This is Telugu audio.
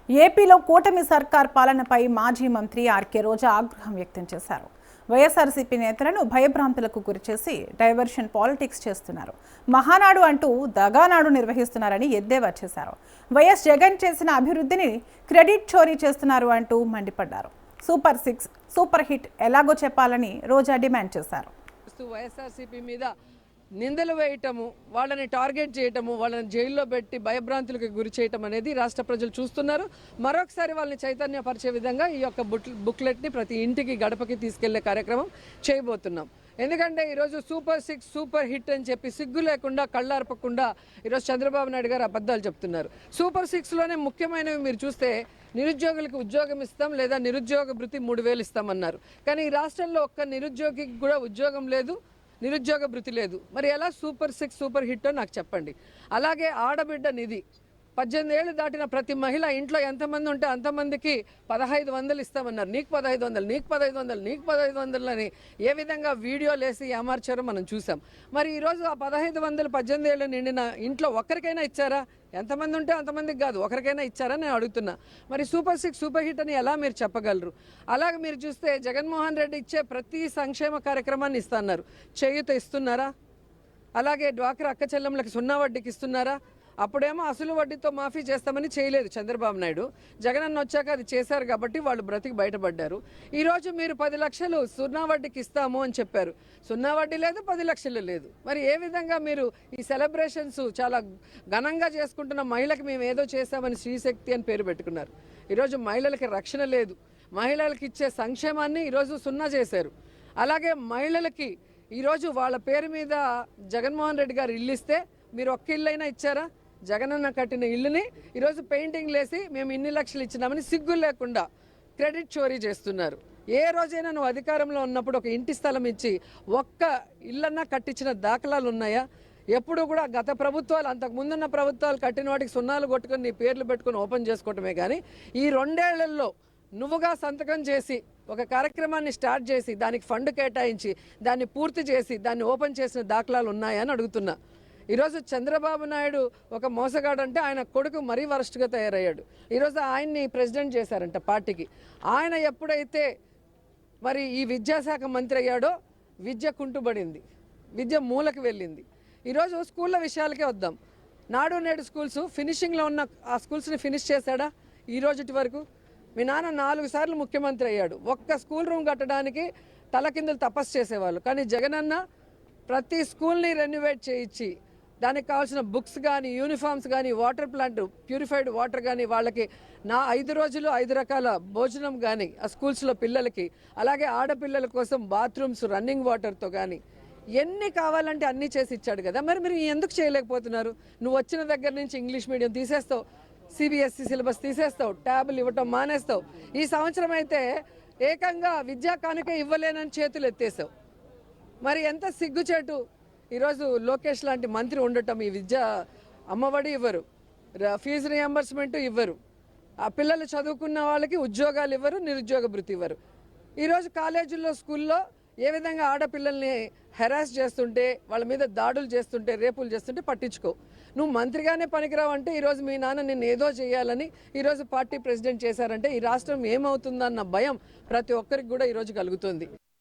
ఏపీలో కూటమి సర్కార్ పాలనపై మాజీ మంత్రి ఆర్కే రోజా ఆగ్రహం వ్యక్తం చేశారు. వైఎస్ఆర్సీపీ నేతలను భయభ్రాంతులకు గురిచేసి డైవర్షన్ పాలిటిక్స్ చేస్తున్నారు, మహానాడు అంటూ దగానాడు నిర్వహిస్తున్నారని ఎద్దేవా చేశారు. వైఎస్ జగన్ చేసిన అభివృద్ధిని క్రెడిట్ చోరీ చేస్తున్నారు అంటూ మండిపడ్డారు. సూపర్ 6 సూపర్ హిట్ ఎలాగో చెప్పాలని రోజా డిమాండ్ చేశారు. వైఎస్ఆర్సీపీ మీద నిందలు వేయటము, వాళ్ళని టార్గెట్ చేయటము, వాళ్ళని జైల్లో పెట్టి భయభ్రాంతులకు గురి చేయటం అనేది రాష్ట్ర ప్రజలు చూస్తున్నారు. మరొకసారి వాళ్ళని చైతన్యపరిచే విధంగా ఈ యొక్క బుక్లెట్ని ప్రతి ఇంటికి గడపకి తీసుకెళ్లే కార్యక్రమం చేయబోతున్నాం. ఎందుకంటే ఈరోజు సూపర్ 6 సూపర్ హిట్ అని చెప్పి సిగ్గు లేకుండా కళ్ళార్పకుండా ఈరోజు చంద్రబాబు నాయుడు గారు అబద్ధాలు చెప్తున్నారు. సూపర్ 6లోనే ముఖ్యమైనవి మీరు చూస్తే నిరుద్యోగులకు ఉద్యోగం ఇస్తాం లేదా నిరుద్యోగ భృతి 3000 ఇస్తామన్నారు. కానీ ఈ రాష్ట్రంలో ఒక్క నిరుద్యోగికి కూడా ఉద్యోగం లేదు, నిరుద్యోగ భృతి లేదు. మరి ఎలా సూపర్ 6 సూపర్ హిట్టో నాకు చెప్పండి. అలాగే ఆడబిడ్డ నిధి 18 ఏళ్ళు దాటిన ప్రతి మహిళ ఇంట్లో ఎంతమంది ఉంటే అంతమందికి 1500 ఇస్తామన్నారు. నీకు 1500, నీకు 1500, నీకు 1500 అని ఏ విధంగా వీడియోలు వేసి ఏమార్చారో మనం చూసాం. మరి ఈరోజు ఆ 1500 18 ఏళ్ళు నిండిన ఇంట్లో ఒక్కరికైనా ఇచ్చారా? ఎంతమంది ఉంటే అంతమందికి కాదు, ఒకరికైనా ఇచ్చారా నేను అడుగుతున్నా. మరి సూపర్ 6 సూపర్ హిట్ అని ఎలా మీరు చెప్పగలరు? అలాగే మీరు చూస్తే జగన్మోహన్ రెడ్డి ఇచ్చే ప్రతి సంక్షేమ కార్యక్రమాన్ని ఇస్తున్నారు. చేయూత ఇస్తున్నారా? అలాగే డ్వాక్రా అక్క చెల్లెమ్మలకి 0 వడ్డీకి ఇస్తున్నారా? అప్పుడేమో అసలు వడ్డీతో మాఫీ చేస్తామని చేయలేదు చంద్రబాబు నాయుడు. జగనన్న వచ్చాక అది చేశారు కాబట్టి వాళ్ళు బ్రతికి బయటపడ్డారు. ఈరోజు మీరు 10 లక్షలు 0 వడ్డీకి ఇస్తాము అని చెప్పారు. 0 వడ్డీ లేదు, 10 లక్షలు లేదు. మరి ఏ విధంగా మీరు ఈ సెలబ్రేషన్స్ చాలా ఘనంగా చేసుకుంటున్న మహిళకి మేము ఏదో చేస్తామని శ్రీశక్తి అని పేరు పెట్టుకున్నారు. ఈరోజు మహిళలకి రక్షణ లేదు. మహిళలకు ఇచ్చే సంక్షేమాన్ని ఈరోజు 0 చేశారు. అలాగే మహిళలకి ఈరోజు వాళ్ళ పేరు మీద జగన్మోహన్ రెడ్డి గారు ఇల్లు ఇస్తే మీరు ఒక్క ఇల్లు అయినా ఇచ్చారా? జగనన్న కట్టిన ఇల్లుని ఈరోజు పెయింటింగ్ లేసి మేము ఇన్ని లక్షలు ఇచ్చినామని సిగ్గు లేకుండా క్రెడిట్ చోరీ చేస్తున్నారు. ఏ రోజైనా నువ్వు అధికారంలో ఉన్నప్పుడు ఒక ఇంటి స్థలం ఇచ్చి ఒక్క ఇల్లన్నా కట్టించిన దాఖలాలు ఉన్నాయా? ఎప్పుడు కూడా గత ప్రభుత్వాలు, అంతకు ముందున్న ప్రభుత్వాలు కట్టిన వాటికి 0 కొట్టుకొని నీ పేర్లు పెట్టుకొని ఓపెన్ చేసుకోవటమే కానీ ఈ 2 ఏళ్లలో నువ్వుగా సంతకం చేసి ఒక కార్యక్రమాన్ని స్టార్ట్ చేసి దానికి ఫండ్ కేటాయించి దాన్ని పూర్తి చేసి దాన్ని ఓపెన్ చేసిన దాఖలాలు ఉన్నాయా అని అడుగుతున్నా. ఈరోజు చంద్రబాబు నాయుడు ఒక మోసగాడు అంటే ఆయన కొడుకు మరీ వరస్ట్గా తయారయ్యాడు. ఈరోజు ఆయన్ని ప్రెసిడెంట్ చేశారంట పార్టీకి. ఆయన ఎప్పుడైతే మరి ఈ విద్యాశాఖ మంత్రి అయ్యాడో విద్య కుంటుబడింది, విద్య మూలకి వెళ్ళింది. ఈరోజు స్కూళ్ళ విషయాలకే వద్దాం. నాడు నేడు స్కూల్స్ ఫినిషింగ్లో ఉన్న ఆ స్కూల్స్ని ఫినిష్ చేశాడా ఈ రోజుటి వరకు? మీ నాన్న 4 సార్లు ముఖ్యమంత్రి అయ్యాడు. ఒక్క స్కూల్ రూమ్ కట్టడానికి తలకిందులు తపస్సు చేసేవాళ్ళు. కానీ జగనన్న ప్రతి స్కూల్ని రెన్యువేట్ చేయించి దానికి కావాల్సిన బుక్స్ కానీ, యూనిఫామ్స్ కానీ, వాటర్ ప్లాంట్, ప్యూరిఫైడ్ వాటర్ కానీ, వాళ్ళకి 5 రోజులు 5 రకాల భోజనం కానీ ఆ స్కూల్స్లో పిల్లలకి, అలాగే ఆడపిల్లల కోసం బాత్రూమ్స్ రన్నింగ్ వాటర్తో కానీ ఎన్ని కావాలంటే అన్నీ చేసి ఇచ్చాడు కదా. మరి మీరు ఎందుకు చేయలేకపోతున్నారు? నువ్వు వచ్చిన దగ్గర నుంచి ఇంగ్లీష్ మీడియం తీసేస్తావు, CBSE సిలబస్ తీసేస్తావు, ట్యాబులు ఇవ్వటం మానేస్తావు. ఈ సంవత్సరం అయితే ఏకంగా విద్యా కానుక ఇవ్వలేనని చేతులు ఎత్తేసావు. మరి ఎంత సిగ్గుచేటు! ఈరోజు లోకేష్ లాంటి మంత్రి ఉండటం, ఈ విద్య అమ్మఒడి ఇవ్వరు, ఫీజు రియంబర్స్మెంట్ ఇవ్వరు, ఆ పిల్లలు చదువుకున్న వాళ్ళకి ఉద్యోగాలు ఇవ్వరు, నిరుద్యోగ భృతి ఇవ్వరు. ఈరోజు కాలేజీల్లో స్కూల్లో ఏ విధంగా ఆడపిల్లల్ని హెరాస్ చేస్తుంటే, వాళ్ళ మీద దాడులు చేస్తుంటే, రేపులు చేస్తుంటే పట్టించుకో. నువ్వు మంత్రిగానే పనికిరావు అంటే ఈరోజు మీ నాన్న నిన్ను ఏదో చేయాలని ఈరోజు పార్టీ ప్రెసిడెంట్ చేశారంటే ఈ రాష్ట్రం ఏమవుతుందన్న భయం ప్రతి ఒక్కరికి కూడా ఈరోజు కలుగుతుంది.